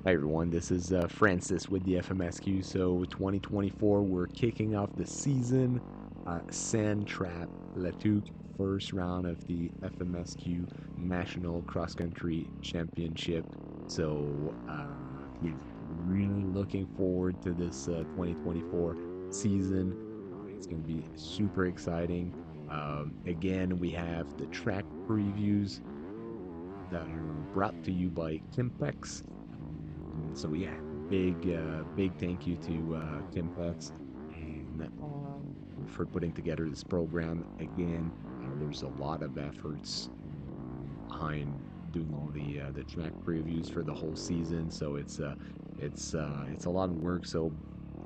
Hi everyone, this is Francis with the FMSQ. So 2024, we're kicking off the season. Sand Trap Tuque, first round of the FMSQ National Cross-Country Championship. So yeah, really looking forward to this 2024 season. It's going to be super exciting. Again, we have the track previews that are brought to you by KIMPEX. So yeah, big thank you to KIMPEX and for putting together this program. Again, there's a lot of efforts behind doing all the track previews for the whole season. So it's a lot of work. So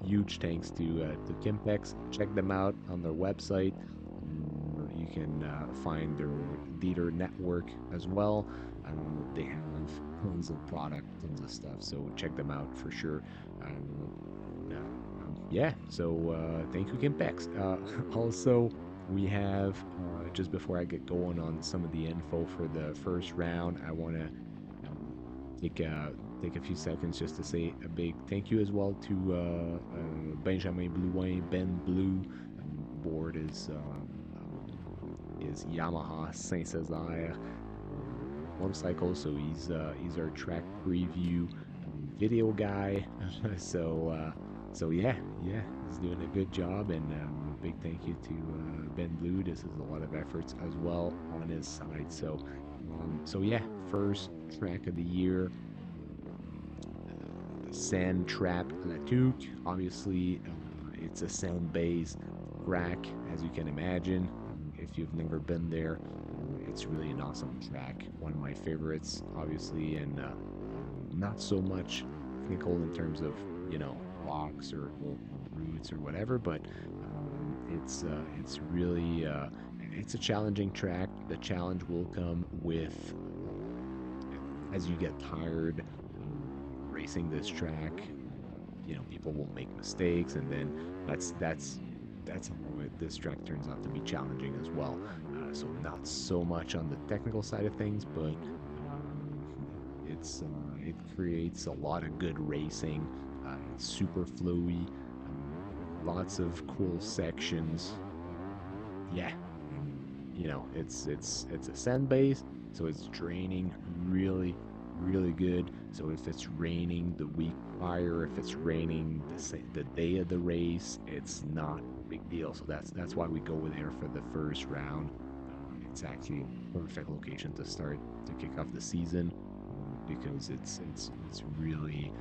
huge thanks to KIMPEX. Check them out on their website. You can find their dealer network as well. They have tons of product, tons of stuff. So check them out for sure. Yeah. So thank you, KIMPEX. Also, we have just before I get going on some of the info for the first round, I want to take a few seconds just to say a big thank you as well to Benjamin Blouin, Ben Blue. Board is Yamaha Saint Césaire motorcycle, so he's our track preview video guy. So yeah, he's doing a good job, and a big thank you to Ben Blue. This is a lot of efforts as well on his side. So yeah, first track of the year, Sand Trap Latuque. Obviously, it's a sand-based track, as you can imagine. If you've never been there, it's really an awesome track. One of my favorites, obviously, and not so much technical in terms of blocks or routes or whatever, but it's really it's a challenging track. The challenge will come with as you get tired racing this track. People will make mistakes, and then that's how this track turns out to be challenging as well. So not so much on the technical side of things, but it creates a lot of good racing. It's super flowy, lots of cool sections. Yeah, it's a sand base, so it's draining really good. So if it's raining the week prior, if it's raining the day of the race, it's not a big deal. So that's why we go there for the first round. It's actually a perfect location to start to kick off the season because it's really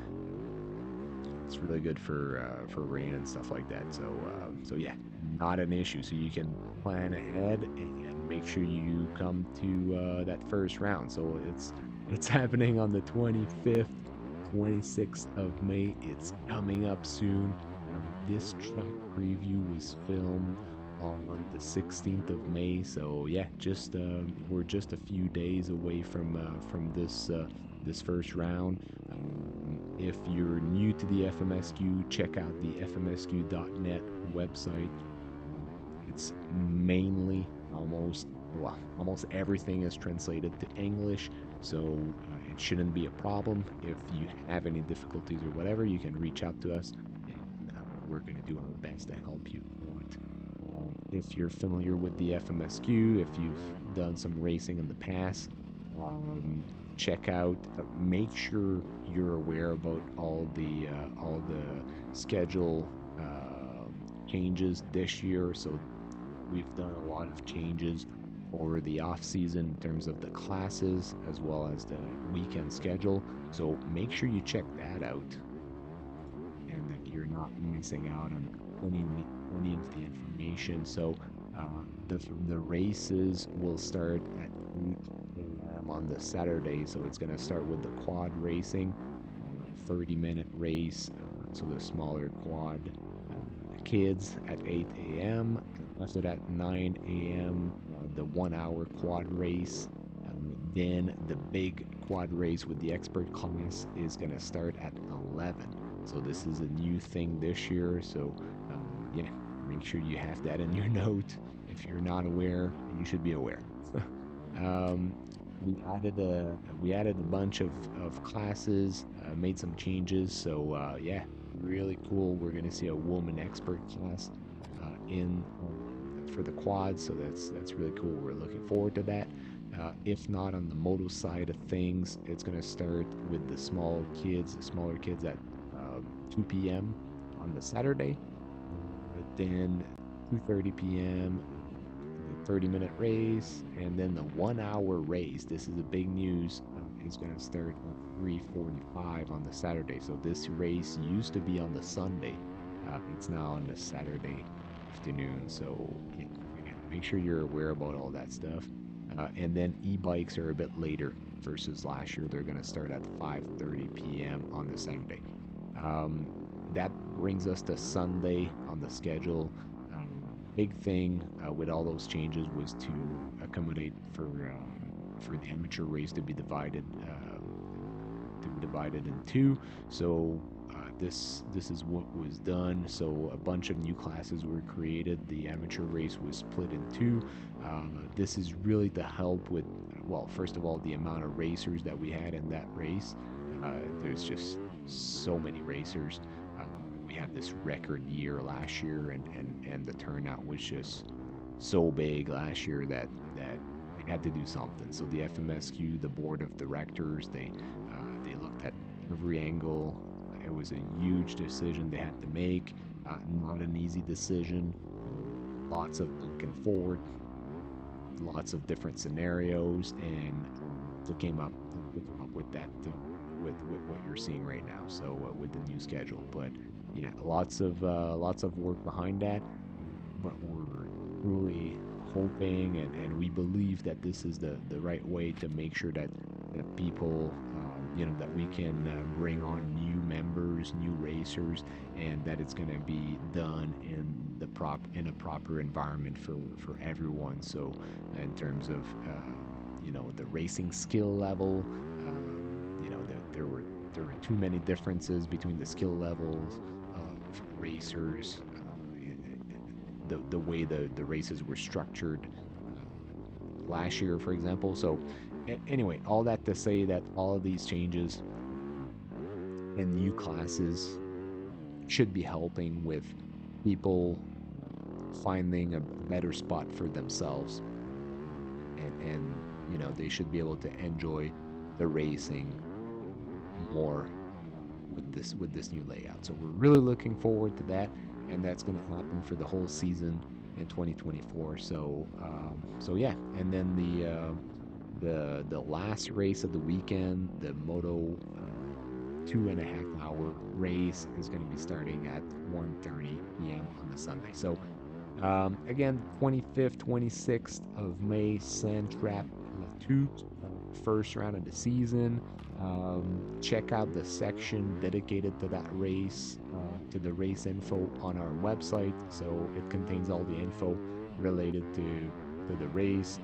good for rain and stuff like that. So yeah, not an issue. So you can plan ahead and make sure you come to that first round. So it's happening on the 25th, 26th of May. It's coming up soon. This track preview was filmed on the 16th of May. So yeah, just we're just a few days away from this first round. If you're new to the FMSQ, check out the FMSQ.net website. It's mainly almost everything is translated to English, so it shouldn't be a problem. If you have any difficulties or whatever, you can reach out to us, and we're going to do our best to help you out. If you're familiar with the FMSQ, if you've done some racing in the past, check out. Make sure you're aware about all the schedule changes this year. So we've done a lot of changes for the off season in terms of the classes as well as the weekend schedule. So make sure you check that out and that you're not missing out on any of the information. So the races will start at 8 a.m. on the Saturday. So it's going to start with the quad racing, 30-minute race. So the smaller quad kids at 8 a.m. After that, 9 a.m. The 1 hour quad race. Then the big quad race with the expert class is going to start at 11. So this is a new thing this year. So yeah, make sure you have that in your note. If you're not aware, you should be aware. um, we added a bunch of classes, made some changes. So yeah, really cool. We're gonna see a woman expert class in for the quad, so that's really cool. We're looking forward to that. If not on the moto side of things, it's gonna start with the smaller kids at 2 p.m. on the Saturday. Then 2:30 p.m. the 30-minute race, and then the 1 hour race. This is the big news. Is going to start at 3:45 on the Saturday. So this race used to be on the Sunday. It's now on the Saturday afternoon. So yeah, make sure you're aware about all that stuff. And then e-bikes are a bit later versus last year. They're going to start at 5:30 p.m. on the Saturday. Um, that brings us to Sunday on the schedule. Big thing with all those changes was to accommodate for the amateur race to be divided in two. So this is what was done. So a bunch of new classes were created. The amateur race was split in two. This is really to help with, well, first of all, the amount of racers that we had in that race. There's just so many racers. We had this record year last year, and the turnout was just so big last year that they had to do something. So the FMSQ, the board of directors, they looked at every angle. It was a huge decision they had to make. Not an easy decision. Lots of looking forward, lots of different scenarios, and they came up with that with what you're seeing right now. So with the new schedule, but yeah, lots of work behind that. But we're really hoping and we believe that this is the right way to make sure that people, that we can bring on new members, new racers, and that it's going to be done in a proper environment for everyone. So in terms of the racing skill level, there were too many differences between the skill levels of racers, the way the races were structured last year, for example. So anyway, all that to say that all of these changes and new classes should be helping with people finding a better spot for themselves, and they should be able to enjoy the racing more with this new layout. So we're really looking forward to that, and that's going to happen for the whole season in 2024. So yeah, and then the last race of the weekend, the Moto 2.5 hour race, is going to be starting at 1:30 p.m. on the Sunday. So again, 25th, 26th of May, Sandtrap Latuque, first round of the season. Check out the section dedicated to that race, to the race info on our website. So it contains all the info related to the race,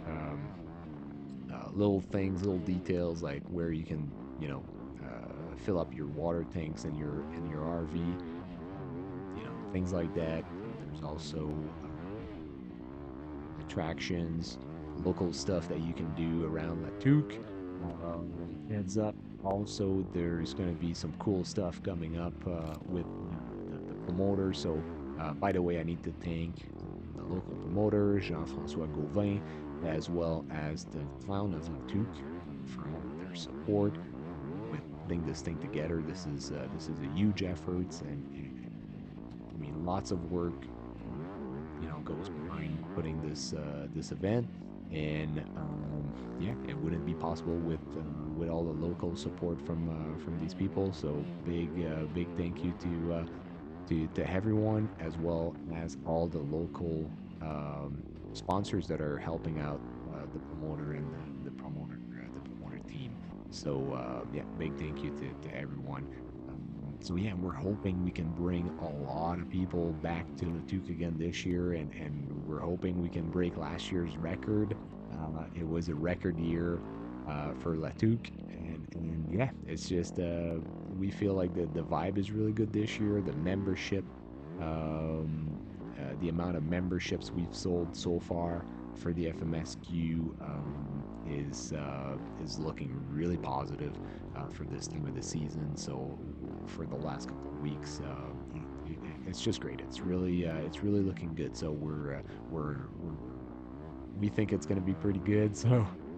little things, little details like where you can, fill up your water tanks in your RV, things like that. There's also attractions, local stuff that you can do around Latuque. Heads up. Also, there's going to be some cool stuff coming up with the promoter. So, by the way, I need to thank the local promoter, Jean-François Gauvin, as well as the town of Latuque for all of their support with putting this thing together. This is a huge effort, and I mean, lots of work, goes behind putting this event. And yeah, it wouldn't be possible with all the local support from these people. So big thank you to everyone, as well as all the local sponsors that are helping out the promoter and the promoter team. So yeah, big thank you to everyone. So yeah, we're hoping we can bring a lot of people back to Latuque again this year, and we're hoping we can break last year's record. It was a record year for Latuque, and yeah, it's just we feel like the vibe is really good this year. The membership, the amount of memberships we've sold so far for the FMSQ is looking really positive for this time of the season. So for the last couple of weeks, it's just great. It's really looking good. So we're we think it's going to be pretty good.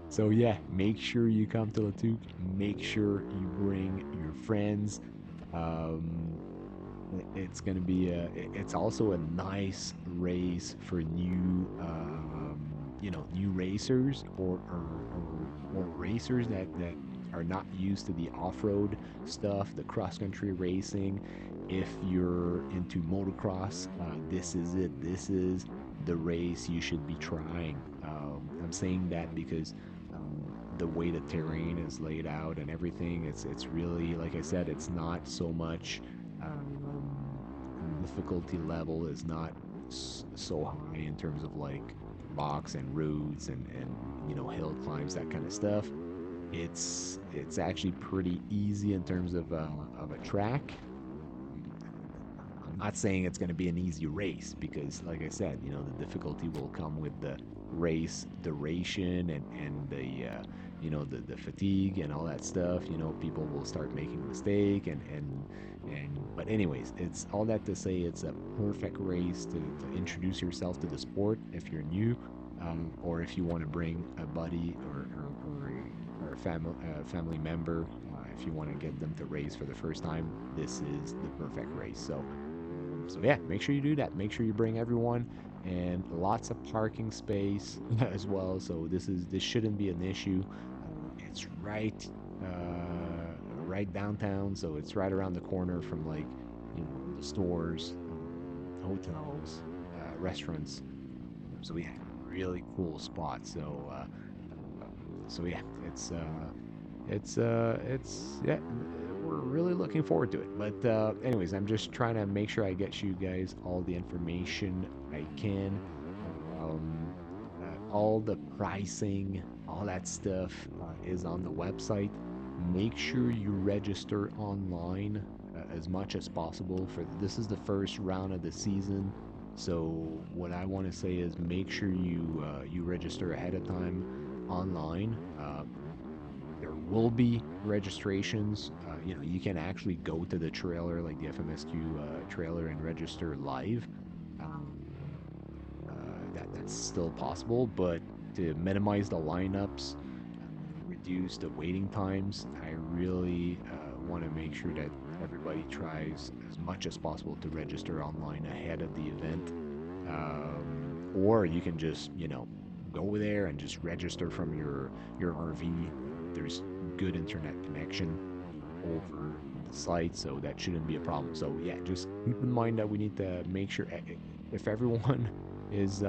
So yeah, make sure you come to Latuke. Make sure you bring your friends. Um, it's going to be it's also a nice race for new new racers or racers that are not used to the off-road stuff, the cross-country racing. If you're into motocross, this is it. This is the race you should be trying. I'm saying that because the way the terrain is laid out and everything, it's really, like I said, it's not so much difficulty level is not so high in terms of like rocks and roots and hill climbs, that kind of stuff. It's actually pretty easy in terms of a track. I'm not saying it's going to be an easy race because, like I said, the difficulty will come with the race duration and the fatigue and all that stuff. People will start making mistake and but anyways, it's all that to say it's a perfect race to introduce yourself to the sport if you're new, or if you want to bring a buddy or a family member. If you want to get them to race for the first time, this is the perfect race. So yeah, make sure you do that. Make sure you bring everyone and lots of parking space as well. So this shouldn't be an issue. It's right downtown, so it's right around the corner from like the stores, hotels, restaurants. So yeah, really cool spot. So yeah, it's yeah, we're really looking forward to it. But anyways, I'm just trying to make sure I get you guys all the information I can. All the pricing, all that stuff is on the website. Make sure you register online as much as possible. For this is the first round of the season, so what I want to say is make sure you register ahead of time online. There will be registrations. You can actually go to the trailer, like the FMSQ trailer, and register live. Um, that's still possible, but to minimize the lineups, reduce the waiting times, I really want to make sure that everybody tries as much as possible to register online ahead of the event. Or you can just, go there and just register from your RV. There's good internet connection over the site, so that shouldn't be a problem. So yeah, just keep in mind that we need to make sure if everyone is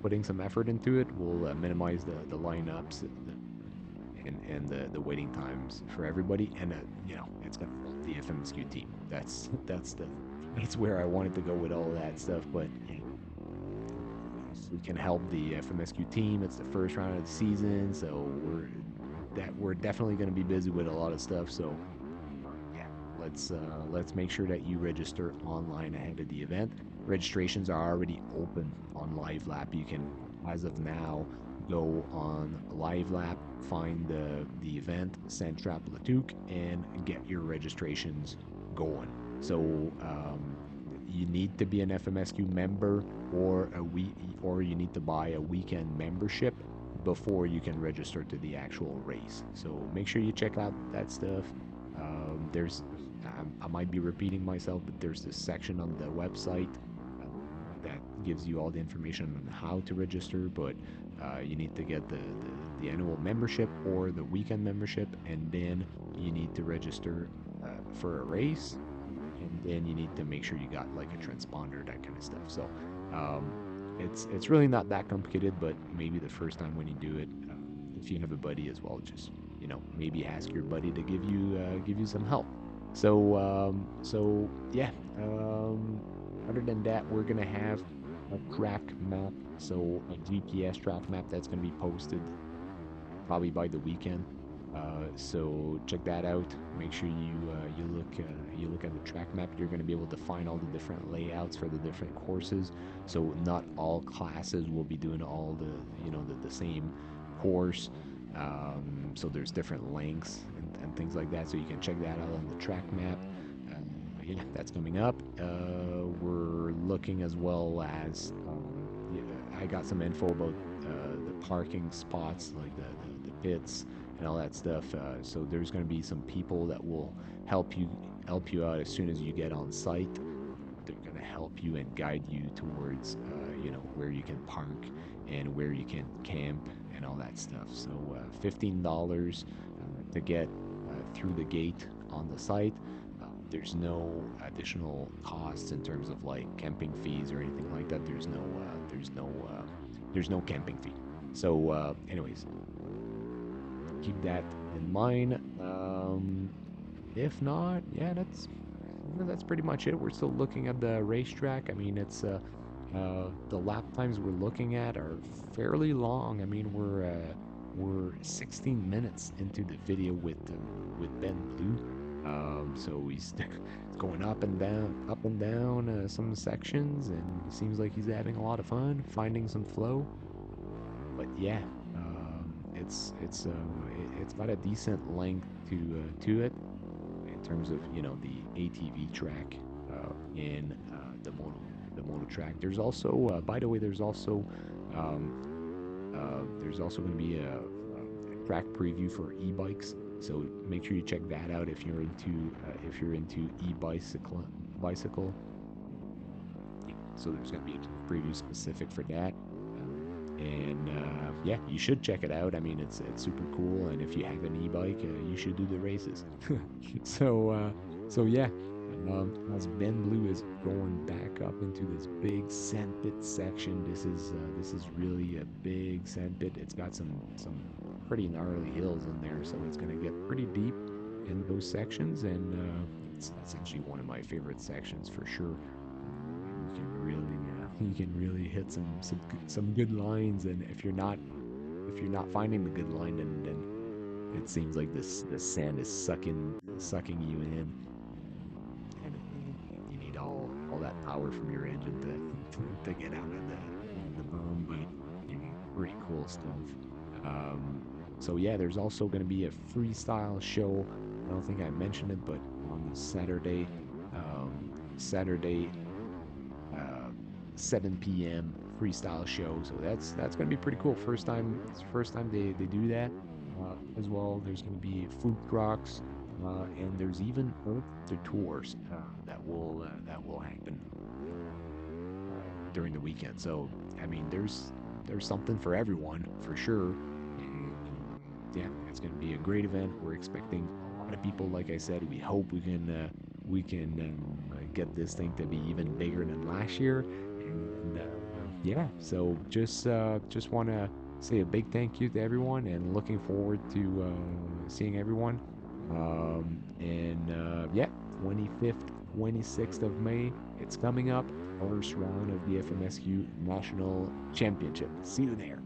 putting some effort into it, we'll minimize the lineups and the waiting times for everybody, and it's gonna help the FMSQ team. That's where I wanted to go with all that stuff, but we can help the FMSQ team. It's the first round of the season, so we're definitely going to be busy with a lot of stuff. So yeah, let's make sure that you register online ahead of the event. Registrations are already open on LiveLap. You can, as of now, go on LiveLap, find the event Sandtrap Latuque, and get your registrations going. So you need to be an FMSQ member, or you need to buy a weekend membership before you can register to the actual race. So make sure you check out that stuff. There's I might be repeating myself, but there's this section on the website that gives you all the information on how to register. But you need to get the annual membership or the weekend membership, and then you need to register for a race, and then you need to make sure you got like a transponder, that kind of stuff. So it's really not that complicated, but maybe the first time when you do it, if you have a buddy as well, just maybe ask your buddy to give you some help. So yeah. Other than that, we're gonna have a track map, so a GPS track map that's gonna be posted probably by the weekend. So check that out. Make sure you look at the track map. You're going to be able to find all the different layouts for the different courses. So not all classes will be doing all the the same course. So there's different lengths and things like that. So you can check that out on the track map. Yeah, that's coming up. We're looking as well as yeah, I got some info about the parking spots, like the pits and all that stuff. So there's going to be some people that will help you help you out as soon as you get on site. They're going to help you and guide you towards where you can park and where you can camp and all that stuff. So $15 to get through the gate on the site. There's no additional costs in terms of like camping fees or anything like that. There's no camping fee. So, anyways, keep that in mind. If not, yeah, that's pretty much it. We're still looking at the racetrack. I mean, it's the lap times we're looking at are fairly long. I mean, we're 16 minutes into the video with Ben Blue. So he's going up and down some sections, and it seems like he's having a lot of fun finding some flow. But yeah, it's got a decent length to it in terms of the ATV track in the moto track. There's also by the way, there's also going to be a track preview for e-bikes. So make sure you check that out if you're into bicycle. Yeah, so there's going to be a preview specific for that. And yeah, you should check it out. I mean, it's super cool, and if you have an e-bike, you should do the races. So yeah, as Ben Blue is going back up into this big sandpit section, this is really a big sandpit. It's got some pretty gnarly hills in there, so it's gonna get pretty deep in those sections, and that's actually one of my favorite sections for sure. You can really hit some good lines, and if you're not finding the good line, then it seems like the sand is sucking you in, and you need all that power from your engine to get out of the berm. But yeah, pretty cool stuff. Um, so yeah, there's also going to be a freestyle show. I don't think I mentioned it, but on Saturday, uh, 7 p.m. freestyle show. So that's gonna be pretty cool. It's the first time they do that. As well, there's gonna be food trucks, and there's even the tours that will happen during the weekend. So I mean, there's something for everyone for sure. And yeah, it's gonna be a great event. We're expecting a lot of people. Like I said, we hope we can get this thing to be even bigger than last year. And yeah, so just want to say a big thank you to everyone, and looking forward to seeing everyone. And yeah, 25th, 26th of May, it's coming up. First round of the FMSQ National Championship. See you there.